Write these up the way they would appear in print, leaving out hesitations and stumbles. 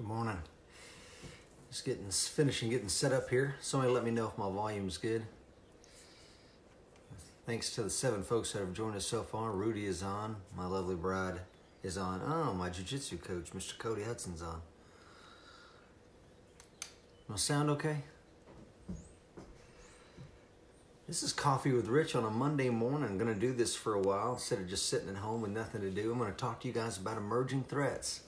Good morning. Just finishing getting set up here. Somebody let me know if my volume's good. Thanks to the 7 folks that have joined us so far. Rudy is on. My lovely bride is on. Oh, my jiu-jitsu coach, Mr. Cody Hudson's on. My sound okay? This is Coffee with Rich on a Monday morning. I'm going to do this for a while instead of just sitting at home with nothing to do. I'm going to talk to you guys about emerging threats.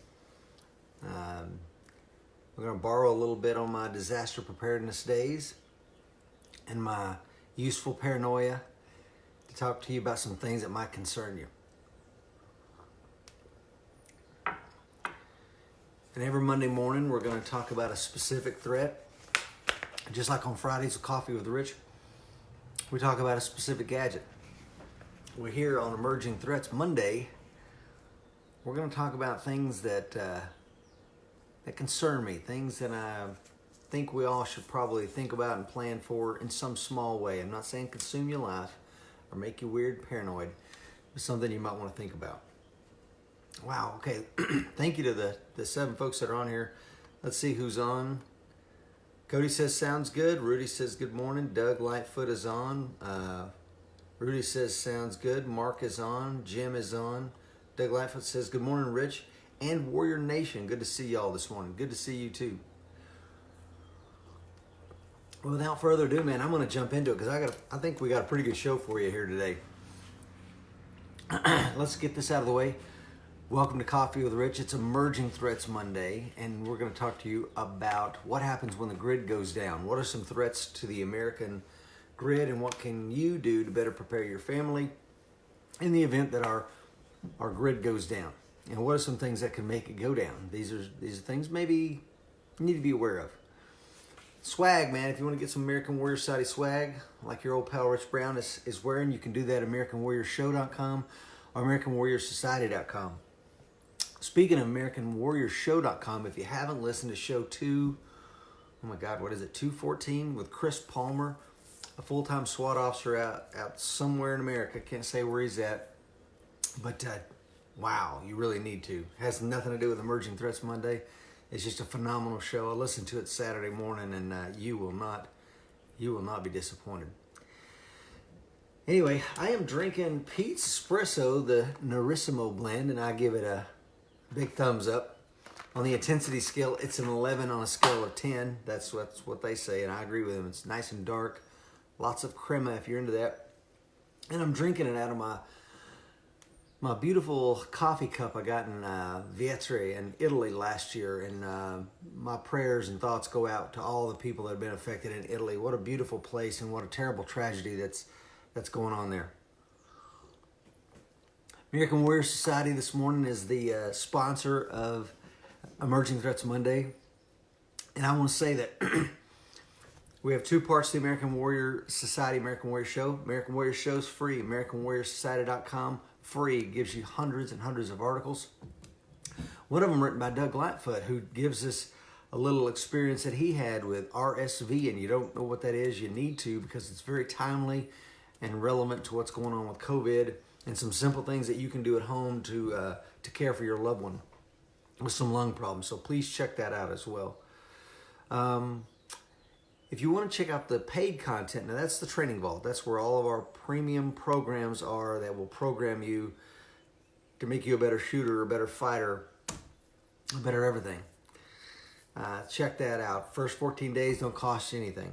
We're going to borrow a little bit on my disaster preparedness days and my useful paranoia to talk to you about some things that might concern you. And every Monday morning, we're going to talk about a specific threat. Just like on Fridays with Coffee with Rich, we talk about a specific gadget. We're here on Emerging Threats Monday. We're going to talk about things that concern me, things that I think we all should probably think about and plan for in some small way. I'm not saying consume your life or make you weird, paranoid. It's something you might want to think about. Wow, okay. Thank you to the 7 folks that are on here. Let's see who's on. Cody says, sounds good. Rudy says, good morning. Doug Lightfoot is on. Rudy says, sounds good. Mark is on. Jim is on. Doug Lightfoot says, good morning, Rich and Warrior Nation. Good to see y'all this morning. Good to see you too. Well, without further ado, man, I'm going to jump into it because I think we got a pretty good show for you here today. Let's get this out of the way. Welcome to Coffee with Rich. It's Emerging Threats Monday, and we're going to talk to you about what happens when the grid goes down. What are some threats to the American grid, and what can you do to better prepare your family in the event that our grid goes down? And what are some things that can make it go down? These are things maybe you need to be aware of. Swag, man. If you want to get some American Warrior Society swag, like your old pal Rich Brown is wearing, you can do that at AmericanWarriorShow.com or AmericanWarriorSociety.com. Speaking of AmericanWarriorShow.com, if you haven't listened to show 2, oh my God, what is it, 214 with Chris Palmer, a full-time SWAT officer out somewhere in America. Can't say where he's at, but wow, you really need to. It has nothing to do with Emerging Threats Monday. It's just a phenomenal show. I listened to it Saturday morning, and you will not be disappointed. Anyway, I am drinking Pete's Espresso, the Narissimo blend, and I give it a big thumbs up. On the intensity scale, it's an 11 on a scale of 10. That's what they say, and I agree with them. It's nice and dark, lots of crema if you're into that. And I'm drinking it out of my beautiful coffee cup I got in Vietri in Italy last year, and my prayers and thoughts go out to all the people that have been affected in Italy. What a beautiful place, and what a terrible tragedy that's going on there. American Warrior Society this morning is the sponsor of Emerging Threats Monday, and I want to say that we have 2 parts to the American Warrior Society, American Warrior Show. American Warrior Show is free. AmericanWarriorSociety.com. Free. Gives you hundreds and hundreds of articles. One of them written by Doug Lightfoot, who gives us a little experience that he had with RSV, and you don't know what that is, you need to, because it's very timely and relevant to what's going on with COVID, and some simple things that you can do at home to care for your loved one with some lung problems. So please check that out as well. If you want to check out the paid content, now that's the Training Vault. That's where all of our premium programs are that will program you to make you a better shooter, a better fighter, a better everything. Check that out. First 14 days don't cost you anything.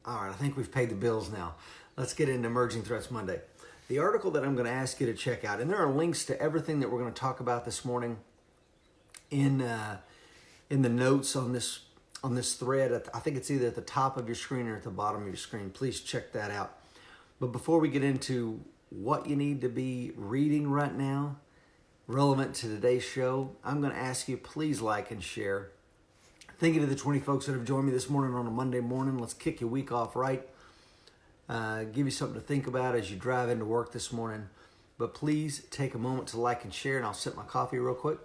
All right, I think we've paid the bills now. Let's get into Emerging Threats Monday. The article that I'm going to ask you to check out, and there are links to everything that we're going to talk about this morning in the notes on this thread. I think it's either at the top of your screen or at the bottom of your screen. Please check that out. But before we get into what you need to be reading right now, relevant to today's show, I'm going to ask you, please like and share. Thank you to the 20 folks that have joined me this morning on a Monday morning. Let's kick your week off right. Give you something to think about as you drive into work this morning. But please take a moment to like and share, and I'll sip my coffee real quick.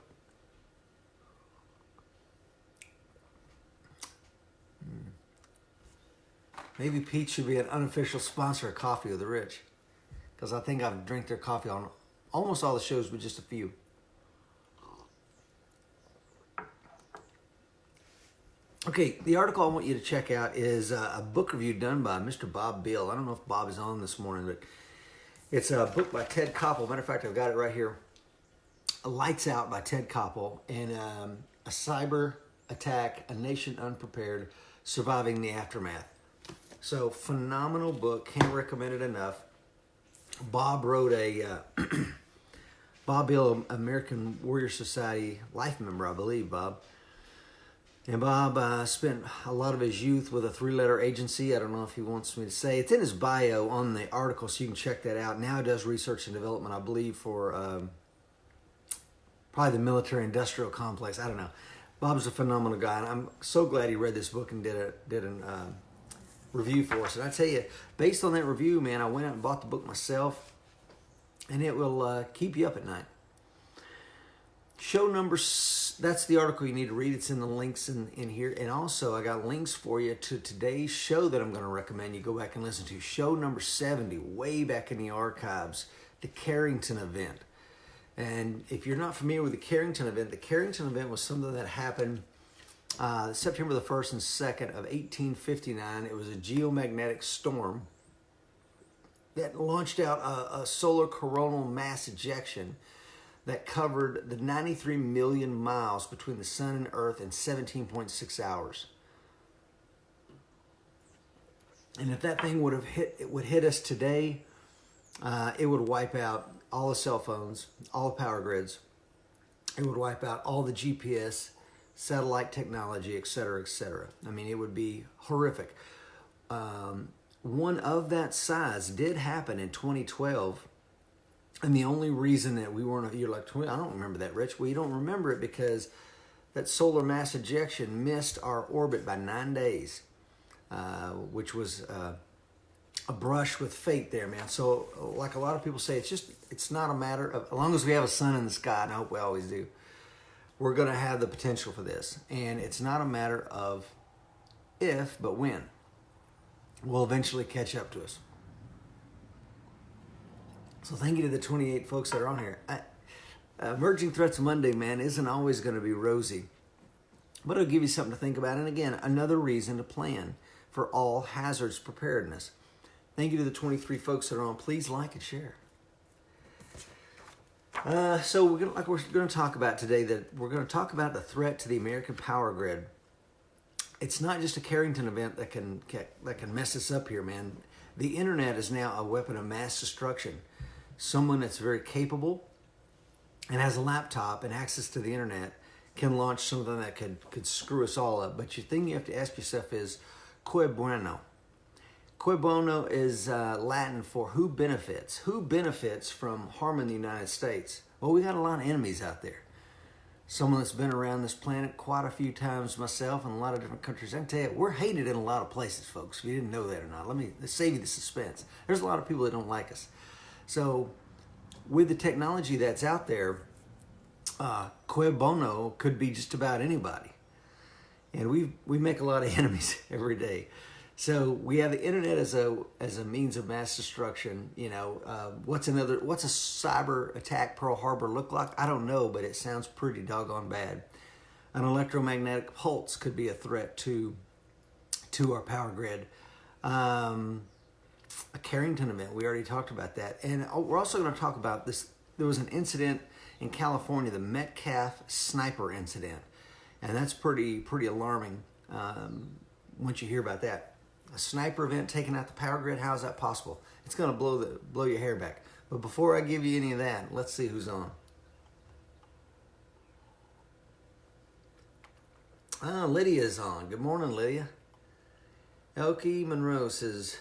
Maybe Pete should be an unofficial sponsor of Coffee with the Rich, because I think I've drank their coffee on almost all the shows, but just a few. Okay, the article I want you to check out is a book review done by Mr. Bob Beal. I don't know if Bob is on this morning, but it's a book by Ted Koppel. Matter of fact, I've got it right here. Lights Out by Ted Koppel, and a cyber attack, a nation unprepared, surviving the aftermath. So phenomenal book, can't recommend it enough. Bob wrote Bob Beal, American Warrior Society life member, I believe, Bob. And Bob spent a lot of his youth with a 3-letter agency. I don't know if he wants me to say. It's in his bio on the article, so you can check that out. Now he does research and development, I believe, for probably the military-industrial complex. I don't know. Bob's a phenomenal guy, and I'm so glad he read this book and did a review for us. And I tell you, based on that review, man, I went out and bought the book myself, and it will keep you up at night. Show number, that's the article you need to read. It's in the links in here. And also, I got links for you to today's show that I'm going to recommend you go back and listen to. Show number 70, way back in the archives, the Carrington Event. And if you're not familiar with the Carrington Event was something that happened September the 1st and 2nd of 1859. It was a geomagnetic storm that launched out a solar coronal mass ejection that covered the 93 million miles between the sun and earth in 17.6 hours. And if that thing would hit us today, it would wipe out all the cell phones, all the power grids. It would wipe out all the GPS, satellite technology, et cetera, et cetera. I mean, it would be horrific. One of that size did happen in 2012. And the only reason that we weren't, you're like, I don't remember that, Rich. Well, you don't remember it because that solar mass ejection missed our orbit by 9 days, which was a brush with fate there, man. So like a lot of people say, it's not a matter of, as long as we have a sun in the sky, and I hope we always do, we're going to have the potential for this. And it's not a matter of if, but when. Will eventually catch up to us. So thank you to the 28 folks that are on here. Emerging Threats Monday, man, isn't always going to be rosy. But it'll give you something to think about. And again, another reason to plan for all hazards preparedness. Thank you to the 23 folks that are on. Please like and share. So we're going to talk about today, that we're going to talk about the threat to the American power grid. It's not just a Carrington event that can mess us up here, man. The internet is now a weapon of mass destruction. Someone that's very capable and has a laptop and access to the internet can launch something that could screw us all up. But the thing you have to ask yourself is, cui bono? Cui bono is Latin for who benefits? Who benefits from harming the United States? Well, we got a lot of enemies out there. Someone that's been around this planet quite a few times myself in a lot of different countries. I can tell you, we're hated in a lot of places, folks. If you didn't know that or not, let's save you the suspense. There's a lot of people that don't like us. So with the technology that's out there, cui bono could be just about anybody. And we make a lot of enemies every day. So we have the internet as a means of mass destruction. You know, what's a cyber attack Pearl Harbor look like? I don't know, but it sounds pretty doggone bad. An electromagnetic pulse could be a threat to our power grid. A Carrington event, we already talked about that. And we're also going to talk about this. There was an incident in California, the Metcalf sniper incident. And that's pretty alarming once you hear about that. A sniper event taking out the power grid, how is that possible? It's going to blow your hair back. But before I give you any of that, let's see who's on. Lydia's on. Good morning, Lydia. Elkie Monroe says,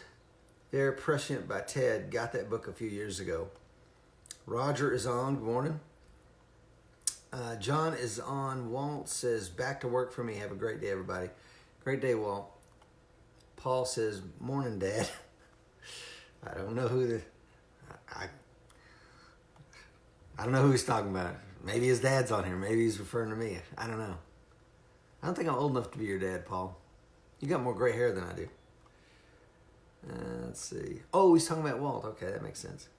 they're Prescient by Ted. Got that book a few years ago. Roger is on. Good morning. John is on. Walt says, back to work for me. Have a great day, everybody. Great day, Walt. Paul says, morning, Dad. I don't know who I don't know who he's talking about. Maybe his dad's on here. Maybe he's referring to me. I don't know. I don't think I'm old enough to be your dad, Paul. You got more gray hair than I do. Let's see. Oh, he's talking about Walt. Okay, that makes sense.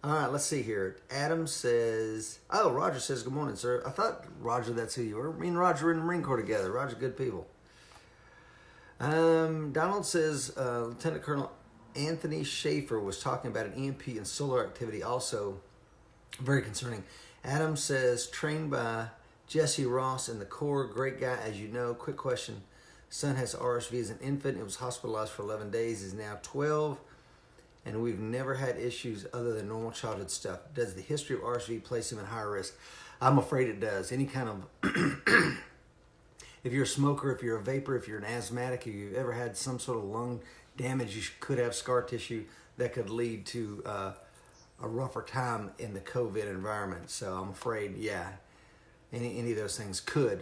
All right, let's see here. Adam says, oh, Roger says, good morning, sir. I thought, Roger, that's who you were. Me and Roger were in the Marine Corps together. Roger, good people. Donald says, Lieutenant Colonel Anthony Schaefer was talking about an EMP and solar activity, also very concerning. Adam says, trained by Jesse Ross in the Corps, great guy, as you know. Quick question. Son has RSV as an infant. It was hospitalized for 11 days. Is now 12. And we've never had issues other than normal childhood stuff. Does the history of RSV place him at higher risk? I'm afraid it does. Any kind of, if you're a smoker, if you're a vapor, if you're an asthmatic, if you've ever had some sort of lung damage, you could have scar tissue that could lead to a rougher time in the COVID environment. So I'm afraid, yeah, any of those things could.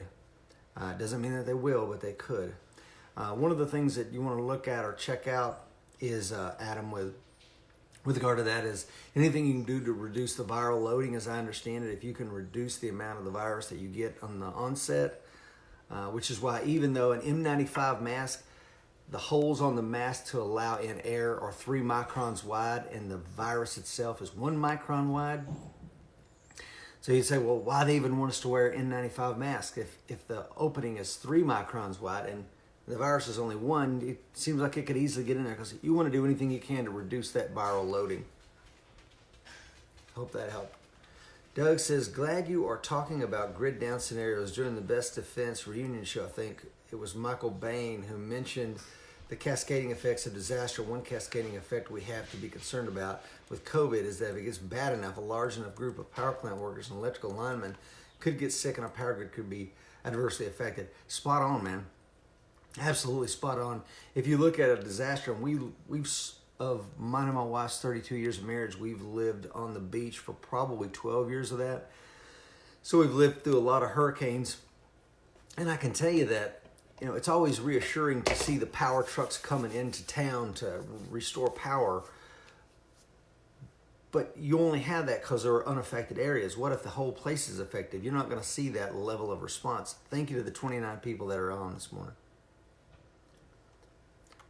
Doesn't mean that they will, but they could. One of the things that you want to look at or check out is, Adam, with regard to that, is anything you can do to reduce the viral loading. As I understand it, if you can reduce the amount of the virus that you get on the onset, which is why even though an N95 mask, the holes on the mask to allow in air are 3 microns wide and the virus itself is 1 micron wide. So you'd say, well, why they even want us to wear an N95 mask if the opening is 3 microns wide and the virus is only 1, it seems like it could easily get in there because you want to do anything you can to reduce that viral loading. Hope that helped. Doug says, glad you are talking about grid down scenarios. During the Best Defense reunion show, I think it was Michael Bain who mentioned the cascading effects of disaster. One cascading effect we have to be concerned about with COVID is that if it gets bad enough, a large enough group of power plant workers and electrical linemen could get sick and our power grid could be adversely affected. Spot on, man. Absolutely spot on. If you look at a disaster, and we've of mine and my wife's 32 years of marriage, we've lived on the beach for probably 12 years of that. So we've lived through a lot of hurricanes. And I can tell you that, you know, it's always reassuring to see the power trucks coming into town to restore power. But you only have that because there are unaffected areas. What if the whole place is affected? You're not going to see that level of response. Thank you to the 29 people that are on this morning.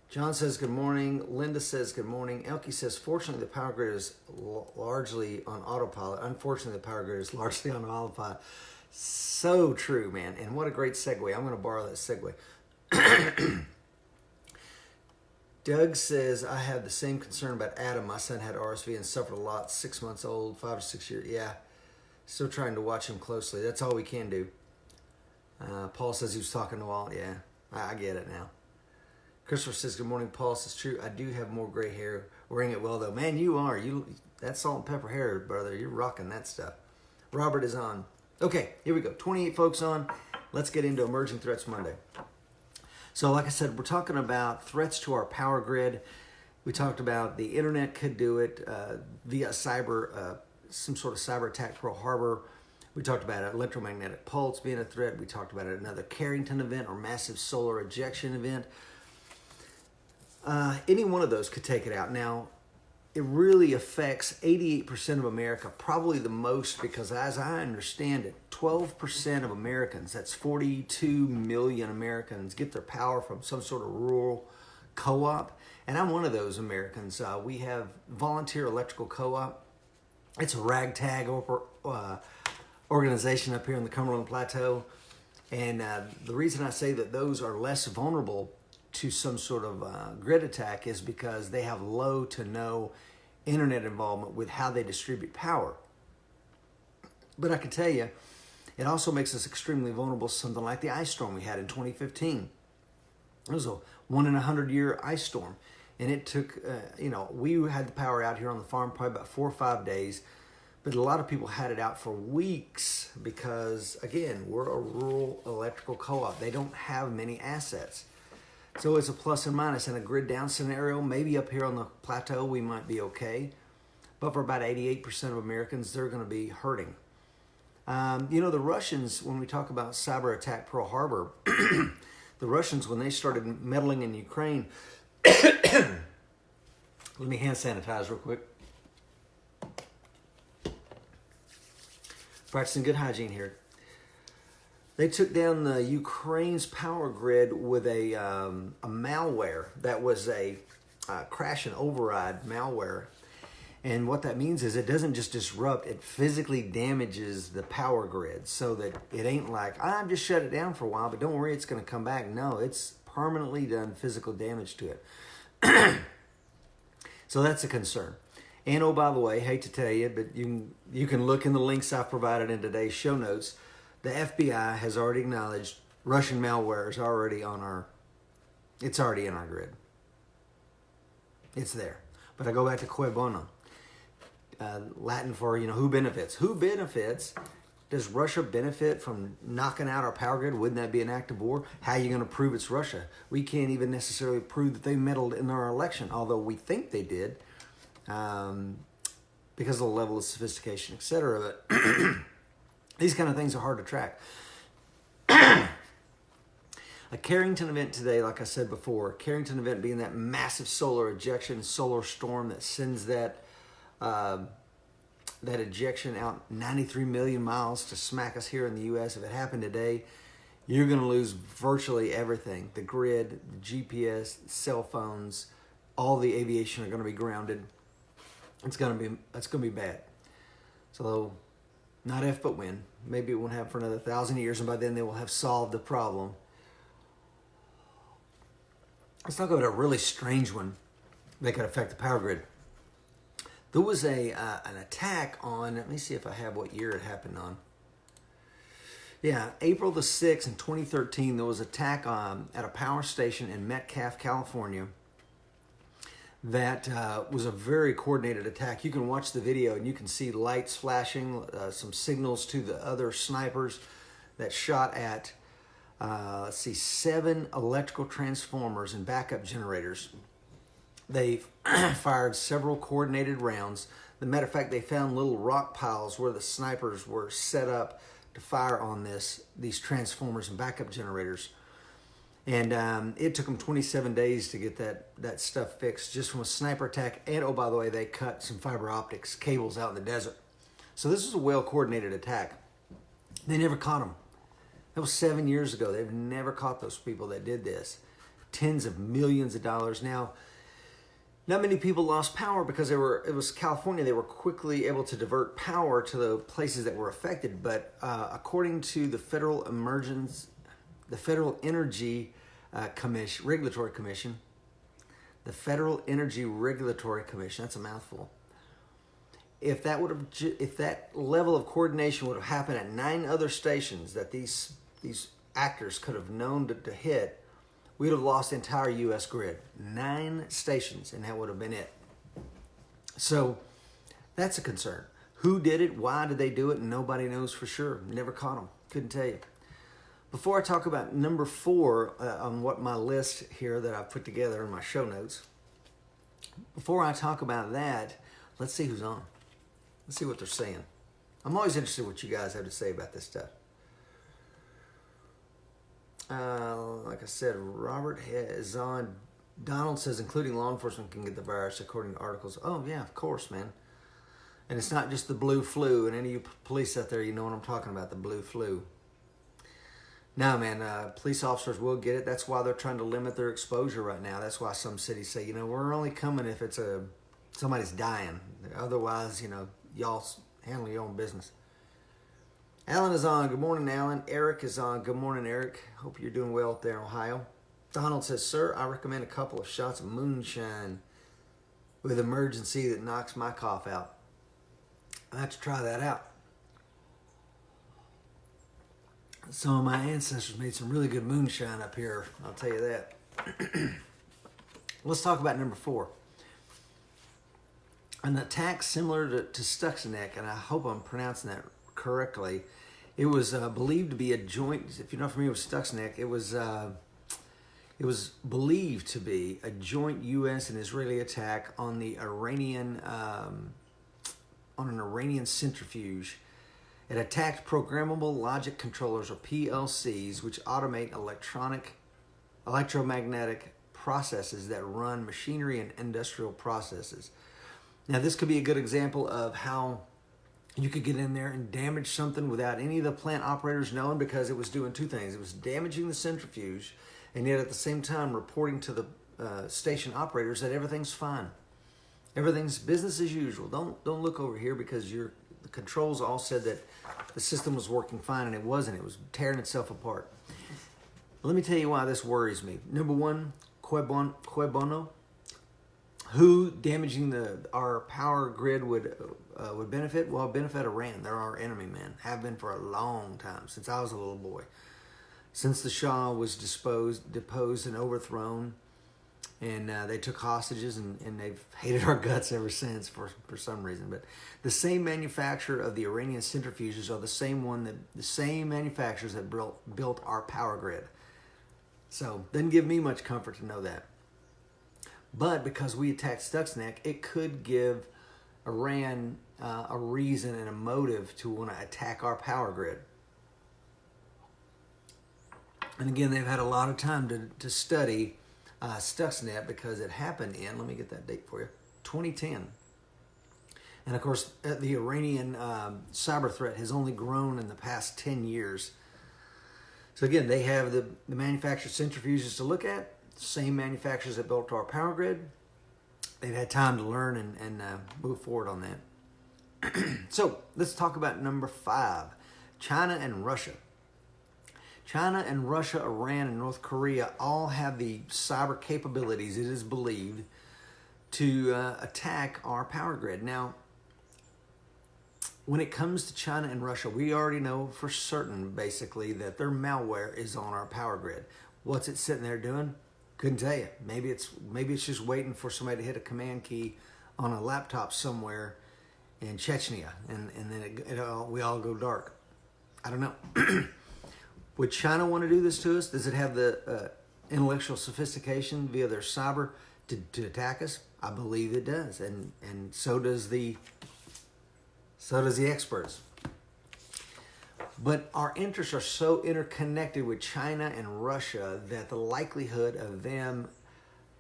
John says good morning. Linda says good morning. Elke says, fortunately, the power grid is largely on autopilot. Unfortunately, the power grid is largely on autopilot. So true, man. And what a great segue. I'm going to borrow that segue. Doug says, I have the same concern about Adam. My son had RSV and suffered a lot. 6 months old, 5 to 6 years. Yeah, still trying to watch him closely. That's all we can do. Paul says he was talking to Walt. Yeah, I get it now. Christopher says, good morning, Paul. Says, true, I do have more gray hair. Wearing it well, though. Man, you are. That salt and pepper hair, brother. You're rocking that stuff. Robert is on. Okay, here we go. 28 folks on. Let's get into Emerging Threats Monday. So, like I said, we're talking about threats to our power grid. We talked about the internet could do it via cyber, some sort of cyber attack, Pearl Harbor. We talked about an electromagnetic pulse being a threat. We talked about another Carrington event or massive solar ejection event. Any one of those could take it out. Now, it really affects 88% of America, probably the most, because as I understand it, 12% of Americans, that's 42 million Americans, get their power from some sort of rural co-op. And I'm one of those Americans. We have Volunteer Electrical Co-op. It's a ragtag organization up here in the Cumberland Plateau. And the reason I say that those are less vulnerable to some sort of grid attack is because they have low to no internet involvement with how they distribute power. But I can tell you, it also makes us extremely vulnerable to something like the ice storm we had in 2015. It was a 1 in 100 year ice storm. And it took, we had the power out here on the farm probably about 4 or 5 days. But a lot of people had it out for weeks because, again, we're a rural electrical co-op. They don't have many assets. So it's a plus and minus. In a grid down scenario, maybe up here on the plateau, we might be okay. But for about 88% of Americans, they're going to be hurting. The Russians, when we talk about cyber attack Pearl Harbor, the Russians, when they started meddling in Ukraine, let me hand sanitize real quick. Practicing good hygiene here. They took down the Ukraine's power grid with a malware that was a crash and override malware. And what that means is it doesn't just disrupt, it physically damages the power grid so that it ain't like, I've just shut it down for a while, but don't worry, it's going to come back. No, it's permanently done physical damage to it. So that's a concern. And oh, by the way, hate to tell you, but you can look in the links I've provided in today's show notes. The FBI has already acknowledged Russian malware is already it's already in our grid. It's there. But I go back to cui bono. Latin for, who benefits? Who benefits? Does Russia benefit from knocking out our power grid? Wouldn't that be an act of war? How are you going to prove it's Russia? We can't even necessarily prove that they meddled in our election, although we think they did, because of the level of sophistication, etc. But these kind of things are hard to track. A Carrington event today, like I said before, Carrington event being that massive solar ejection, solar storm that sends that ejection out 93 million miles to smack us here in the U.S. If it happened today, you're going to lose virtually everything. The grid, the GPS, cell phones, all the aviation are going to be grounded. That's going to be bad. So, not if but when. Maybe it won't happen for another 1,000 years, and by then they will have solved the problem. Let's talk about a really strange one that could affect the power grid. There was an attack on, let me see if I have what year it happened on. Yeah, April the 6th in 2013, there was an attack at a power station in Metcalfe, California. That was a very coordinated attack. You can watch the video and you can see lights flashing, some signals to the other snipers that shot at, 7 electrical transformers and backup generators. They fired several coordinated rounds. As a matter of fact, they found little rock piles where the snipers were set up to fire on these transformers and backup generators. And it took them 27 days to get that stuff fixed just from a sniper attack. And oh, by the way, they cut some fiber optics cables out in the desert. So this was a well-coordinated attack. They never caught them. That was 7 years ago. They've never caught those people that did this. Tens of millions of dollars. Now, not many people lost power because it was California. They were quickly able to divert power to the places that were affected. But according to the Federal Energy Regulatory Commission, the Federal Energy Regulatory Commission, that's a mouthful. If that level of coordination would have happened at 9 other stations that these actors could have known to hit, we'd have lost the entire U.S. grid. 9 stations, and that would have been it. So that's a concern. Who did it? Why did they do it? Nobody knows for sure. Never caught them. Couldn't tell you. Before I talk about number 4 on what my list here that I've put together in my show notes, before I talk about that, let's see who's on. Let's see what they're saying. I'm always interested in what you guys have to say about this stuff. Like I said, Robert is on. Donald says, including law enforcement can get the virus according to articles. Oh, yeah, of course, man. And it's not just the blue flu. And any of you police out there, you know what I'm talking about, the blue flu. No, man, police officers will get it. That's why they're trying to limit their exposure right now. That's why some cities say, we're only coming if it's somebody's dying. Otherwise, y'all handle your own business. Alan is on. Good morning, Alan. Eric is on. Good morning, Eric. Hope you're doing well up there in Ohio. Donald says, sir, I recommend a couple of shots of moonshine with emergency that knocks my cough out. I have to try that out. Some of my ancestors made some really good moonshine up here, I'll tell you that. Let's talk about number 4. An attack similar to Stuxnet, and I hope I'm pronouncing that correctly. It was believed to be a joint, if you're not familiar with Stuxnet, it was believed to be a joint U.S. and Israeli attack on the Iranian, on an Iranian centrifuge. It attacked programmable logic controllers, or PLCs, which automate electromagnetic processes that run machinery and industrial processes. Now, this could be a good example of how you could get in there and damage something without any of the plant operators knowing, because it was doing 2 things. It was damaging the centrifuge, and yet at the same time reporting to the station operators that everything's fine. Everything's business as usual. Don't look over here because the controls all said that the system was working fine, and it wasn't. It was tearing itself apart. Let me tell you why this worries me. Number one, cui bono. Who damaging our power grid would benefit? Well, benefit Iran. They're our enemy, man. Have been for a long time, since I was a little boy. Since the Shah was deposed and overthrown, and they took hostages, and they've hated our guts ever since for some reason. But the same manufacturer of the Iranian centrifuges are the same manufacturers that built our power grid. So doesn't give me much comfort to know that. But because we attacked Stuxnet, it could give Iran a reason and a motive to want to attack our power grid. And again, they've had a lot of time to study Stuxnet, because it happened in, let me get that date for you, 2010. And of course, the Iranian cyber threat has only grown in the past 10 years. So again, they have the manufactured centrifuges to look at, same manufacturers that built our power grid. They've had time to learn and move forward on that. So let's talk about number 5, China and Russia. China and Russia, Iran, and North Korea all have the cyber capabilities, it is believed, to attack our power grid. Now, when it comes to China and Russia, we already know for certain, basically, that their malware is on our power grid. What's it sitting there doing? Couldn't tell you. Maybe it's just waiting for somebody to hit a command key on a laptop somewhere in Chechnya, and then we all go dark. I don't know. Would China want to do this to us? Does it have the intellectual sophistication via their cyber to attack us? I believe it does, and so does the experts. But our interests are so interconnected with China and Russia that the likelihood of them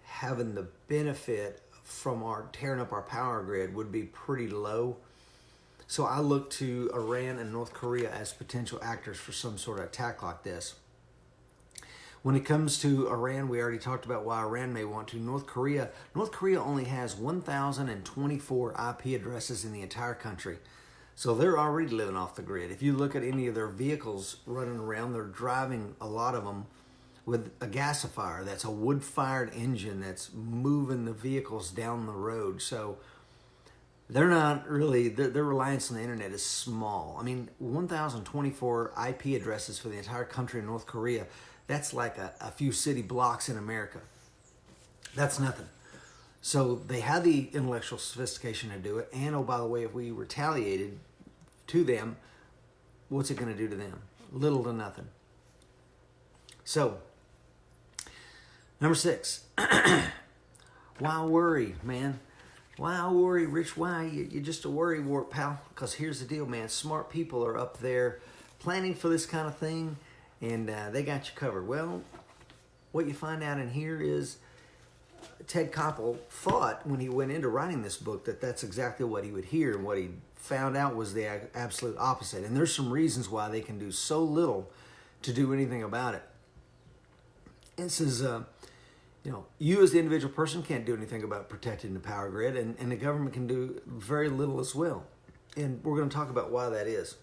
having the benefit from our tearing up our power grid would be pretty low. So I look to Iran and North Korea as potential actors for some sort of attack like this. When it comes to Iran, we already talked about why Iran may want to. North Korea only has 1,024 IP addresses in the entire country. So they're already living off the grid. If you look at any of their vehicles running around, they're driving a lot of them with a gasifier. That's a wood-fired engine that's moving the vehicles down the road. So they're not really, their reliance on the internet is small. I mean, 1,024 IP addresses for the entire country in North Korea, that's like a few city blocks in America. That's nothing. So they have the intellectual sophistication to do it. And, oh, by the way, if we retaliated to them, what's it going to do to them? Little to nothing. So, number 6. Why worry, man? Why worry, Rich? Why? You're just a worry wart, pal. Because here's the deal, man. Smart people are up there planning for this kind of thing, and they got you covered. Well, what you find out in here is Ted Koppel thought when he went into writing this book that that's exactly what he would hear, and what he found out was the absolute opposite. And there's some reasons why they can do so little to do anything about it. It says, you as the individual person can't do anything about protecting the power grid, and the government can do very little as well. And we're going to talk about why that is.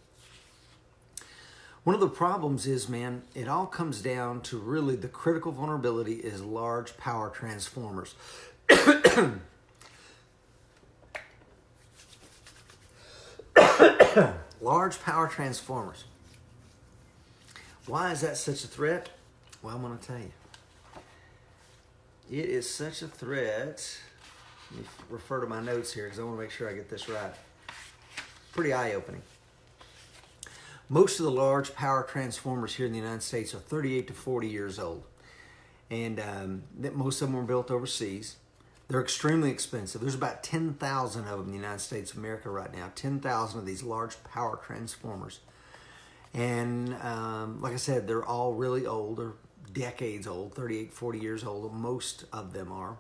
One of the problems is, man, it all comes down to really the critical vulnerability is large power transformers. Large power transformers. Why is that such a threat? Well, I'm going to tell you. It is such a threat. Let me refer to my notes here because I want to make sure I get this right. Pretty eye-opening. Most of the large power transformers here in the United States are 38 to 40 years old. And most of them were built overseas. They're extremely expensive. There's about 10,000 of them in the United States of America right now. 10,000 of these large power transformers. And like I said, they're all really old. They're decades old, 38, 40 years old. Most of them are.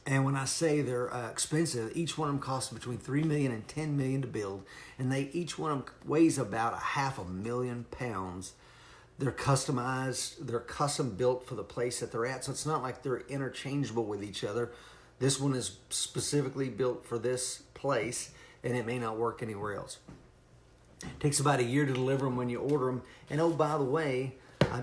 And when I say they're expensive, each one of them costs between $3 million and $10 million to build. And each one of them weighs about 500,000 pounds. They're customized. They're custom built for the place that they're at. So it's not like they're interchangeable with each other. This one is specifically built for this place, and it may not work anywhere else. It takes about a year to deliver them when you order them. And oh, by the way,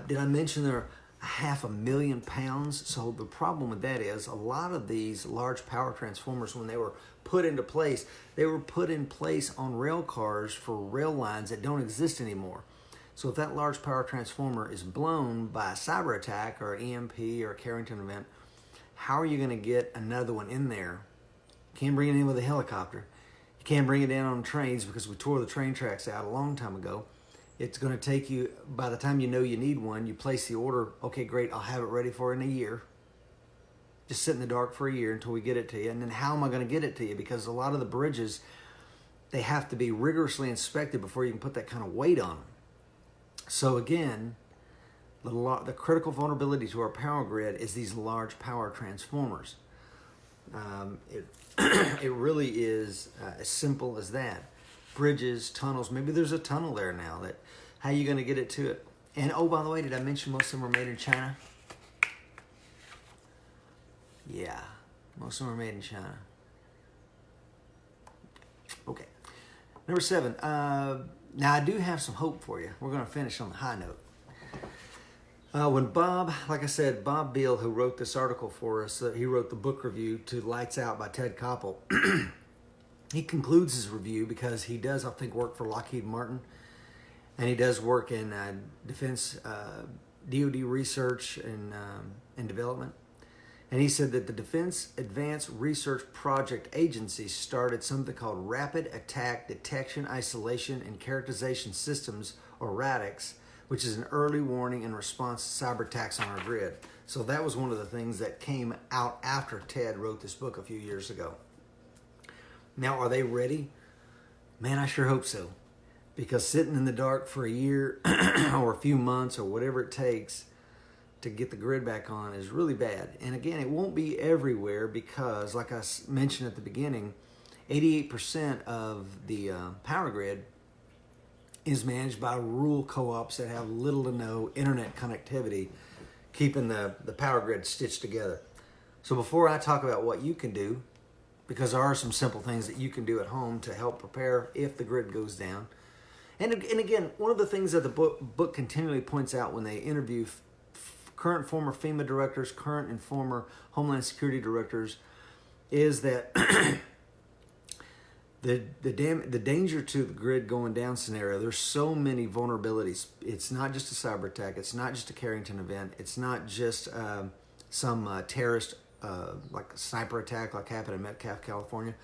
did I mention they're 500,000 pounds? So the problem with that is a lot of these large power transformers, when they were put into place, they were put in place on rail cars for rail lines that don't exist anymore. So if that large power transformer is blown by a cyber attack or EMP or a Carrington Event, how are you going to get another one in there? You can't bring it in with a helicopter. You can't bring it in on trains because we tore the train tracks out a long time ago. It's going to take you, by the time you know you need one, you place the order. Okay, great, I'll have it ready for in a year. Just sit in the dark for a year until we get it to you. And then how am I going to get it to you? Because a lot of the bridges, they have to be rigorously inspected before you can put that kind of weight on them. So again, the critical vulnerability to our power grid is these large power transformers. It really is as simple as that. Bridges, tunnels, maybe there's a tunnel there now. How are you going to get it to it? And oh, by the way, did I mention most of them are made in China? Yeah, most of them are made in China. Okay. Number 7. Now, I do have some hope for you. We're going to finish on the high note. When Bob, like I said, Bob Beal, who wrote this article for us, he wrote the book review to Lights Out by Ted Koppel. He concludes his review because he does, I think, work for Lockheed Martin. And he does work in defense, DoD research and development. And he said that the Defense Advanced Research Project Agency started something called Rapid Attack Detection, Isolation, and Characterization Systems, or RADICS, which is an early warning and response to cyber attacks on our grid. So that was one of the things that came out after Ted wrote this book a few years ago. Now, are they ready? Man, I sure hope so. Because sitting in the dark for a year or a few months or whatever it takes to get the grid back on is really bad. And again, it won't be everywhere because, like I mentioned at the beginning, 88% of the power grid is managed by rural co-ops that have little to no internet connectivity, keeping the power grid stitched together. So before I talk about what you can do, because there are some simple things that you can do at home to help prepare if the grid goes down. And again, one of the things that the book continually points out when they interview current former FEMA directors, current and former Homeland Security directors, is that the danger to the grid going down scenario, there's so many vulnerabilities. It's not just a cyber attack. It's not just a Carrington event. It's not just some terrorist like a sniper attack like happened in Metcalfe, California.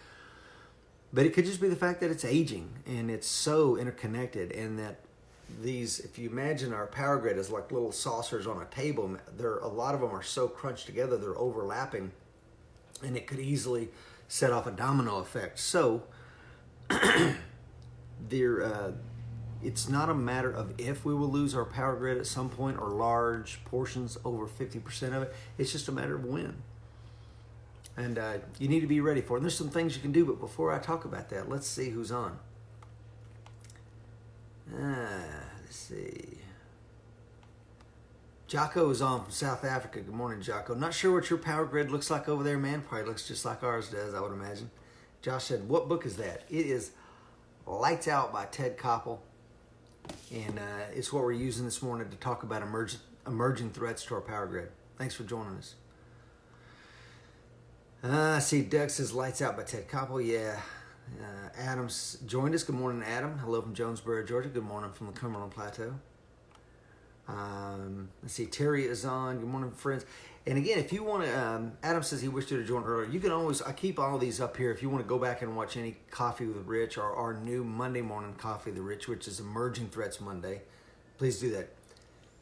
But it could just be the fact that it's aging and it's so interconnected, and that if you imagine our power grid as like little saucers on a table, a lot of them are so crunched together, they're overlapping, and it could easily set off a domino effect. So it's not a matter of if we will lose our power grid at some point or large portions, over 50% of it. It's just a matter of when. And you need to be ready for it. And there's some things you can do, but before I talk about that, let's see who's on. Let's see. Jocko is on from South Africa. Good morning, Jocko. Not sure what your power grid looks like over there, man. Probably looks just like ours does, I would imagine. Josh said, what book is that? It is Lights Out by Ted Koppel. And it's what we're using this morning to talk about emerging threats to our power grid. Thanks for joining us. I see Doug says Lights Out by Ted Koppel. Yeah. Adam's joined us. Good morning, Adam. Hello from Jonesboro, Georgia. Good morning from the Cumberland Plateau. Let's see. Terry is on. Good morning, friends. And again, if you want to, Adam says he wished you to join earlier. You can always, I keep all of these up here. If you want to go back and watch any Coffee with Rich or our new Monday morning Coffee with Rich, which is Emerging Threats Monday, please do that.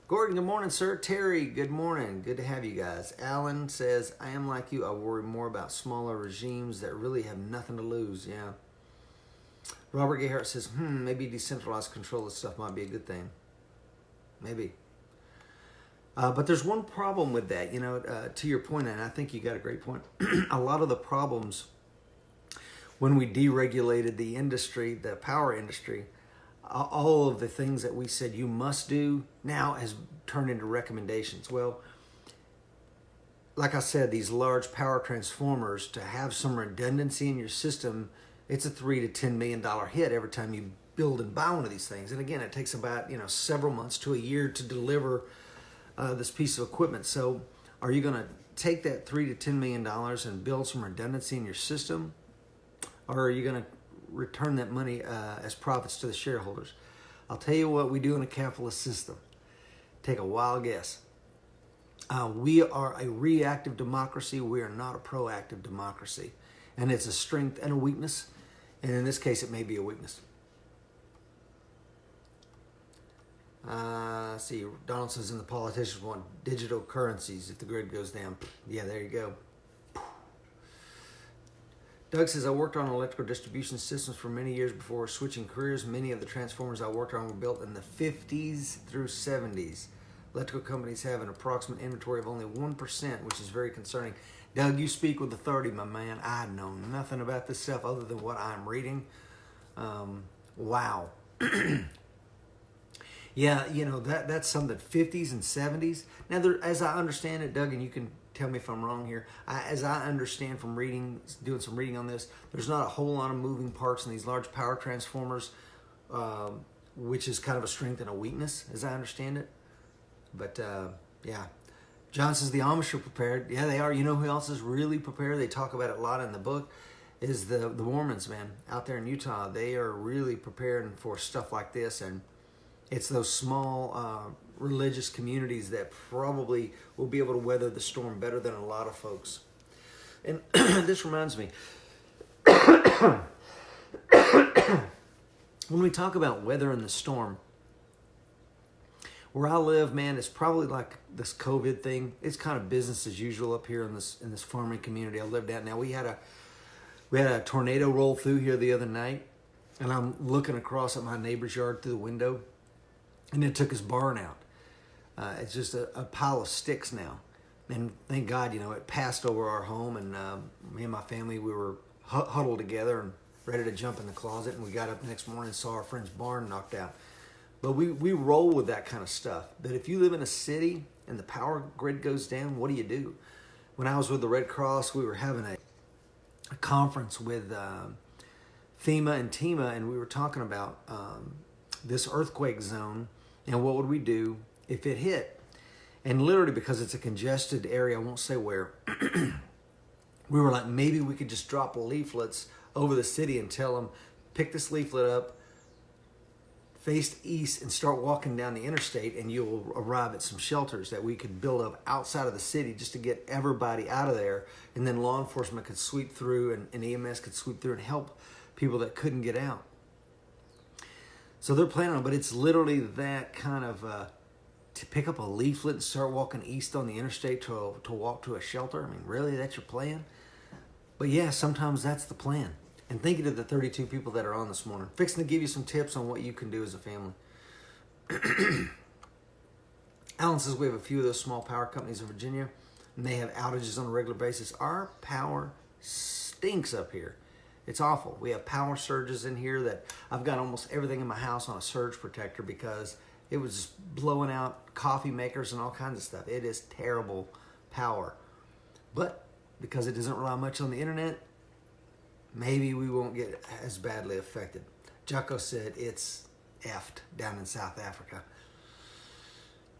Gordon, good morning, sir. Terry, good morning. Good to have you guys. Alan says, I am like you. I worry more about smaller regimes that really have nothing to lose. Yeah. Robert Gayhart says, maybe decentralized control of stuff might be a good thing. Maybe. But there's one problem with that, to your point, and I think you got a great point. A lot of the problems when we deregulated the industry, the power industry, all of the things that we said you must do now has turned into recommendations. Well, like I said, these large power transformers, to have some redundancy in your system, it's a $3 to $10 million hit every time you build and buy one of these things. And again, it takes about several months to a year to deliver this piece of equipment. So are you going to take that $3 to $10 million and build some redundancy in your system? Or are you going to return that money as profits to the shareholders? I'll tell you what we do in a capitalist system. Take a wild guess. We are a reactive democracy. We are not a proactive democracy. And it's a strength and a weakness. And in this case, it may be a weakness. See, Donald says, and the politicians want digital currencies if the grid goes down. Yeah, there you go. Doug says, I worked on electrical distribution systems for many years before switching careers. Many of the transformers I worked on were built in the 50s through 70s. Electrical companies have an approximate inventory of only 1%, which is very concerning. Doug, you speak with authority, my man. I know nothing about this stuff other than what I'm reading. Wow. Yeah, that's some of the 50s and 70s. Now, as I understand it, Doug, and you can tell me if I'm wrong here, as I understand from doing some reading on this, there's not a whole lot of moving parts in these large power transformers, which is kind of a strength and a weakness, as I understand it. But, yeah. John says the Amish are prepared. Yeah, they are. You know who else is really prepared? They talk about it a lot in the book, is the Mormons, man, out there in Utah. They are really preparing for stuff like this, and it's those small religious communities that probably will be able to weather the storm better than a lot of folks. And this reminds me, when we talk about weathering the storm, where I live, man, it's probably like this COVID thing. It's kind of business as usual up here in this farming community I lived at. Now we had a tornado roll through here the other night, and I'm looking across at my neighbor's yard through the window, and it took his barn out. It's just a pile of sticks now, and thank God, it passed over our home. And me and my family, we were huddled together and ready to jump in the closet. And we got up the next morning and saw our friend's barn knocked out. But we roll with that kind of stuff. But if you live in a city and the power grid goes down, what do you do? When I was with the Red Cross, we were having a conference with FEMA and TEMA, and we were talking about this earthquake zone and what would we do if it hit. And literally, because it's a congested area, I won't say where, we were like, maybe we could just drop leaflets over the city and tell them, pick this leaflet up, face east, and start walking down the interstate, and you'll arrive at some shelters that we could build up outside of the city just to get everybody out of there. And then law enforcement could sweep through, and EMS could sweep through and help people that couldn't get out. So they're planning on it, but it's literally that kind of to pick up a leaflet and start walking east on the interstate to walk to a shelter. I mean, really, that's your plan? But yeah, sometimes that's the plan. And thank you to the 32 people that are on this morning. Fixing to give you some tips on what you can do as a family. Alan says we have a few of those small power companies in Virginia, and they have outages on a regular basis. Our power stinks up here. It's awful. We have power surges in here that I've got almost everything in my house on a surge protector because it was just blowing out coffee makers and all kinds of stuff. It is terrible power. But because it doesn't rely much on the internet, maybe we won't get as badly affected. Jocko said it's effed down in South Africa.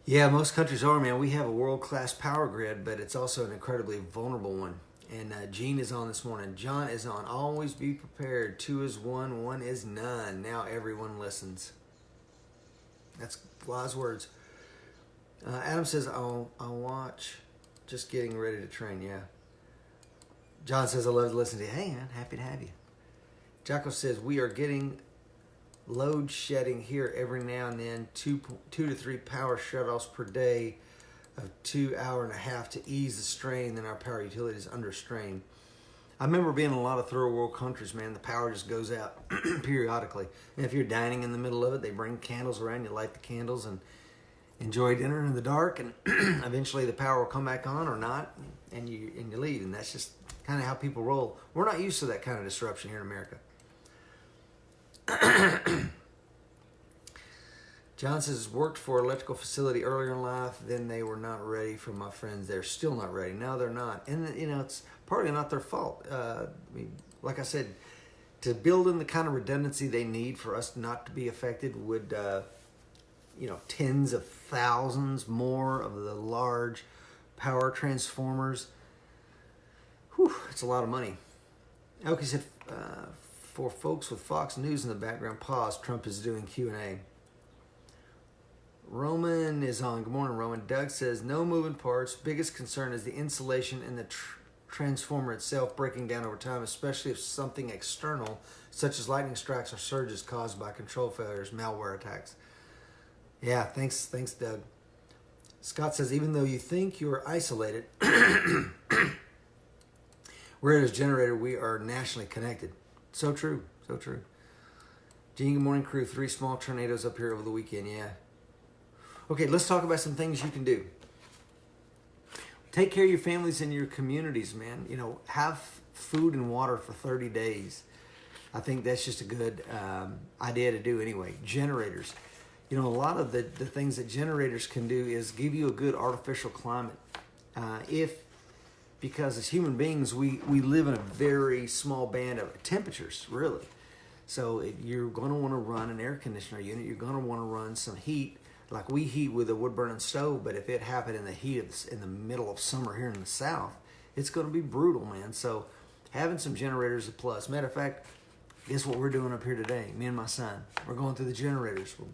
Yeah, most countries are, man. We have a world-class power grid, but it's also an incredibly vulnerable one. And Gene is on this morning. John is on. Always be prepared. 2 is 1, 1 is none. Now everyone listens. That's wise words. Adam says, I'll watch. Just getting ready to train, yeah. John says, I love to listen to you. Hey, man, happy to have you. Jocko says, we are getting load shedding here every now and then. 2 to 3 power shutoffs per day of 2 hour and a half to ease the strain. Then our power utility is under strain. I remember being in a lot of third world countries, man, the power just goes out periodically. And if you're dining in the middle of it, they bring candles around, you light the candles and enjoy dinner in the dark, and eventually the power will come back on or not, and you leave. And that's just kind of how people roll. We're not used to that kind of disruption here in America. John says, worked for an electrical facility earlier in life, then they were not ready for my friends. They're still not ready. No, they're not. And, it's partly not their fault. Like I said, to build in the kind of redundancy they need for us not to be affected would, tens of thousands more of the large power transformers. Whew, it's a lot of money. Elke said, for folks with Fox News in the background, pause. Trump is doing Q&A. Roman is on. Good morning, Roman. Doug says, no moving parts. Biggest concern is the insulation in the transformer itself breaking down over time, especially if something external, such as lightning strikes or surges caused by control failures, malware attacks. Yeah, thanks, Doug. Scott says, even though you think you're isolated, we're at a generator, we are nationally connected. So true, so true. Gene, good morning, crew. 3 small tornadoes up here over the weekend, yeah. Okay, let's talk about some things you can do. Take care of your families and your communities, man. Have food and water for 30 days. I think that's just a good idea to do anyway. Generators. A lot of the things that generators can do is give you a good artificial climate. Because as human beings, we live in a very small band of temperatures, really. So you're going to want to run an air conditioner unit. You're going to want to run some heat. Like we heat with a wood-burning stove, but if it happened in the heat in the middle of summer here in the South, it's going to be brutal, man. So having some generators is a plus. Matter of fact, guess what we're doing up here today? Me and my son. We're going through the generators. We're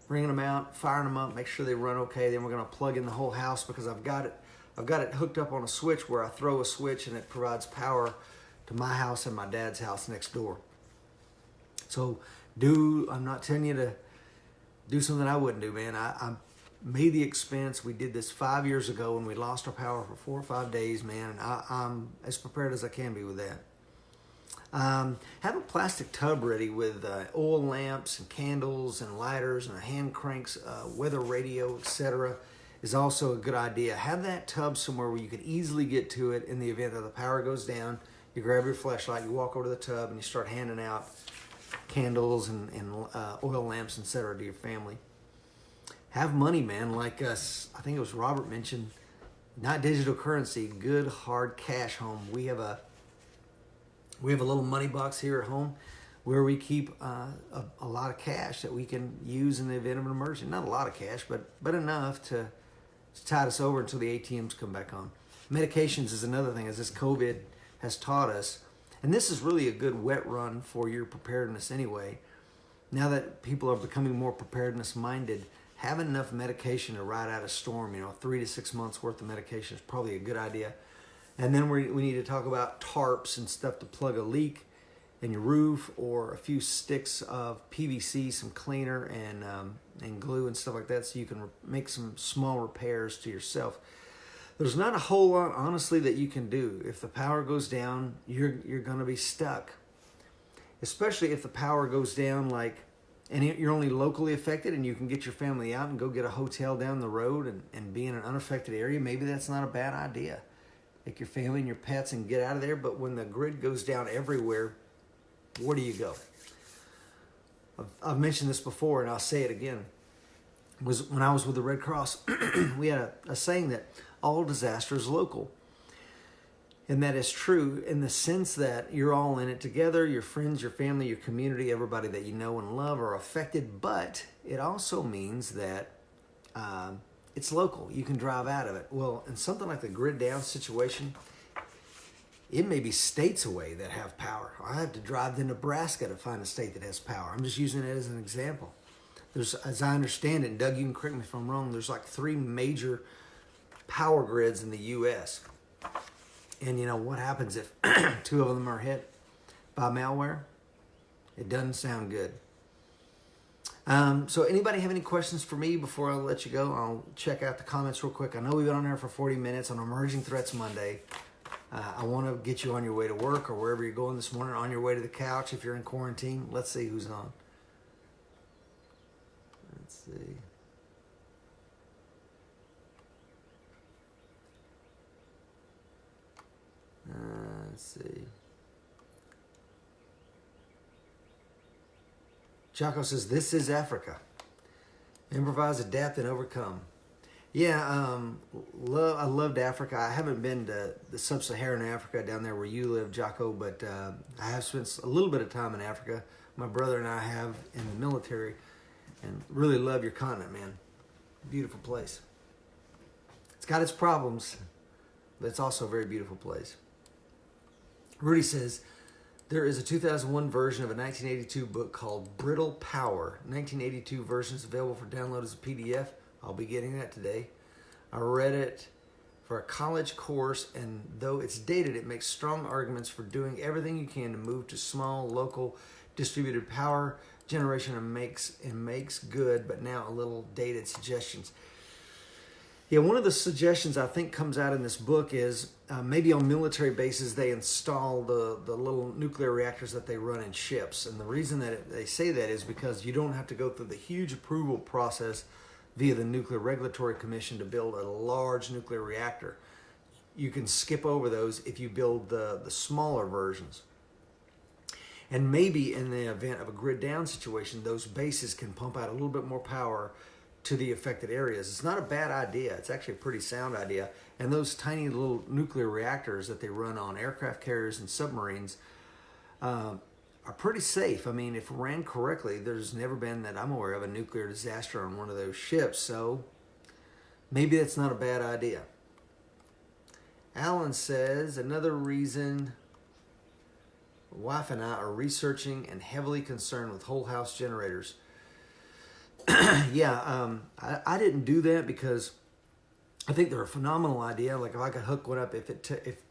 bringing them out, firing them up, make sure they run okay. Then we're going to plug in the whole house because I've got it hooked up on a switch where I throw a switch and it provides power to my house and my dad's house next door. So I'm not telling you to do something I wouldn't do, man. I made the expense. We did this 5 years ago when we lost our power for 4 or 5 days, man. And I'm as prepared as I can be with that. Have a plastic tub ready with oil lamps and candles and lighters and a hand cranks, weather radio, etc. is also a good idea. Have that tub somewhere where you can easily get to it in the event that the power goes down. You grab your flashlight, you walk over to the tub, and you start handing out candles and oil lamps, etc. to your family. Have money, man, like us. I think it was Robert mentioned, not digital currency, good hard cash home. We have a little money box here at home where we keep a lot of cash that we can use in the event of an emergency. Not a lot of cash, but enough to tide us over until the ATMs come back on. Medications is another thing, as this COVID has taught us. And this is really a good wet run for your preparedness anyway. Now that people are becoming more preparedness minded, having enough medication to ride out a storm, 3 to 6 months worth of medication is probably a good idea. And then we need to talk about tarps and stuff to plug a leak in your roof, or a few sticks of PVC, some cleaner and glue and stuff like that, so you can make some small repairs to yourself. There's not a whole lot, honestly, that you can do. If the power goes down, you're going to be stuck. Especially if the power goes down, and you're only locally affected, and you can get your family out and go get a hotel down the road and be in an unaffected area. Maybe that's not a bad idea. Take your family and your pets and get out of there. But when the grid goes down everywhere, where do you go? I've mentioned this before, and I'll say it again. Was when I was with the Red Cross, we had a saying that all disaster is local. And that is true in the sense that you're all in it together. Your friends, your family, your community, everybody that you know and love are affected. But it also means that it's local. You can drive out of it. Well, in something like the grid down situation, it may be states away that have power. I have to drive to Nebraska to find a state that has power. I'm just using it as an example. There's, as I understand it, and Doug, you can correct me if I'm wrong, there's 3 major power grids in the U.S. And what happens if 2 of them are hit by malware? It doesn't sound good. So anybody have any questions for me before I let you go? I'll check out the comments real quick. I know we've been on there for 40 minutes on Emerging Threats Monday. I want to get you on your way to work or wherever you're going this morning, on your way to the couch if you're in quarantine. Let's see who's on. Let's see. Let's see. Chaco says, this is Africa. Improvise, adapt, and overcome. Yeah, I loved Africa. I haven't been to the sub-Saharan Africa down there where you live, Jocko, but I have spent a little bit of time in Africa. My brother and I have in the military, and really love your continent, man. Beautiful place. It's got its problems, but it's also a very beautiful place. Rudy says, there is a 2001 version of a 1982 book called Brittle Power. 1982 version is available for download as a PDF. I'll be getting that today. I read it for a college course, and though it's dated, it makes strong arguments for doing everything you can to move to small, local, distributed power generation and makes good, but now a little dated suggestions. Yeah, one of the suggestions I think comes out in this book is maybe on military bases they install the little nuclear reactors that they run in ships. And the reason that they say that is because you don't have to go through the huge approval process via the Nuclear Regulatory Commission to build a large nuclear reactor. You can skip over those if you build the smaller versions. And maybe in the event of a grid down situation, those bases can pump out a little bit more power to the affected areas. It's not a bad idea. It's actually a pretty sound idea. And those tiny little nuclear reactors that they run on aircraft carriers and submarines are pretty safe. I mean, if ran correctly, there's never been that I'm aware of a nuclear disaster on one of those ships. So maybe that's not a bad idea. Alan says, another reason wife and I are researching and heavily concerned with whole house generators. Yeah, I didn't do that because I think they're a phenomenal idea. Like if I could hook one up, if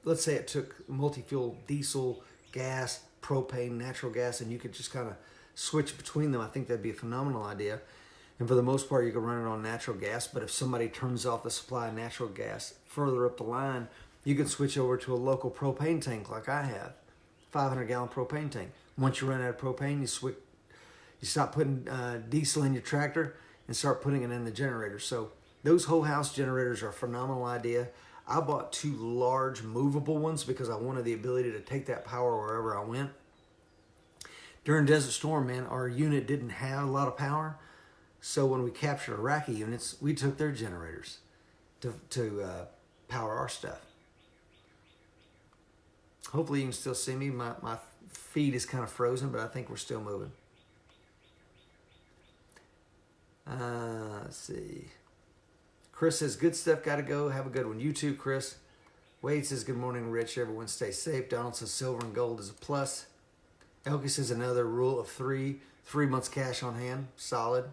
let's say it took multi-fuel diesel, gas, propane, natural gas, and you could just kind of switch between them, I think that'd be a phenomenal idea. And for the most part, you can run it on natural gas. But if somebody turns off the supply of natural gas further up the line, you can switch over to a local propane tank like I have. 500-gallon propane tank. Once you run out of propane, you stop putting diesel in your tractor and start putting it in the generator. So those whole house generators are a phenomenal idea. I bought 2 large movable ones because I wanted the ability to take that power wherever I went. During Desert Storm, man, our unit didn't have a lot of power. So when we captured Iraqi units, we took their generators to power our stuff. Hopefully you can still see me. My feed is kind of frozen, but I think we're still moving. Let's see. Chris says, good stuff, gotta go. Have a good one. You too, Chris. Wade says, good morning, Rich. Everyone stay safe. Donald says, silver and gold is a plus. Elke says, another rule of 3 months cash on hand. Solid.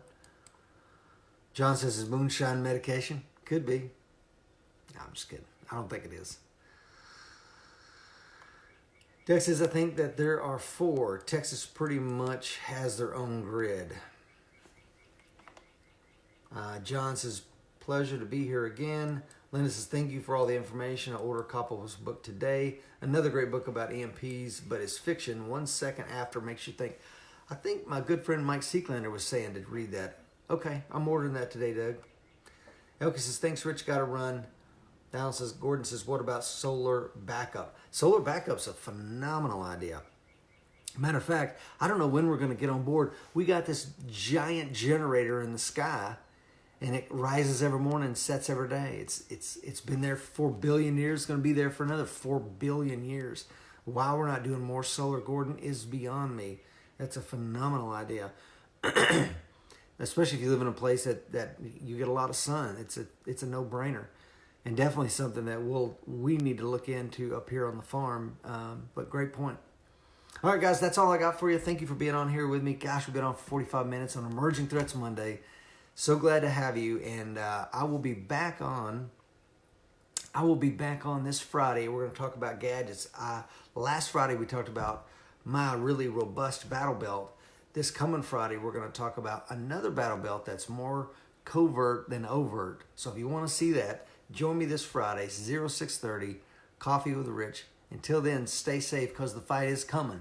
John says, is moonshine medication? Could be. No, I'm just kidding. I don't think it is. Dex says, I think that there are 4. Texas pretty much has their own grid. John says, pleasure to be here again. Linda says, thank you for all the information. I ordered a copy of this book today. Another great book about EMPs, but it's fiction. 1 second after makes you think. I think my good friend Mike Seeklander was saying to read that. Okay, I'm ordering that today, Doug. Elke says, thanks, Rich. Got to run. Gordon says, what about solar backup? Solar backup's a phenomenal idea. Matter of fact, I don't know when we're going to get on board. We got this giant generator in the sky, and it rises every morning and sets every day. It's been there for 4 billion years. It's going to be there for another 4 billion years. Why we're not doing more solar, Gordon, is beyond me. That's a phenomenal idea. Especially if you live in a place that you get a lot of sun. It's a no-brainer. And definitely something that we need to look into up here on the farm. But great point. All right, guys, that's all I got for you. Thank you for being on here with me. Gosh, we've been on for 45 minutes on Emerging Threats Monday. So glad to have you. And I will be back on this Friday. We're going to talk about gadgets. Last Friday, we talked about my really robust battle belt. This coming Friday, we're going to talk about another battle belt that's more covert than overt. So if you want to see that, join me this Friday, 0630, Coffee with Rich. Until then, stay safe because the fight is coming.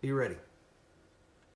Be ready.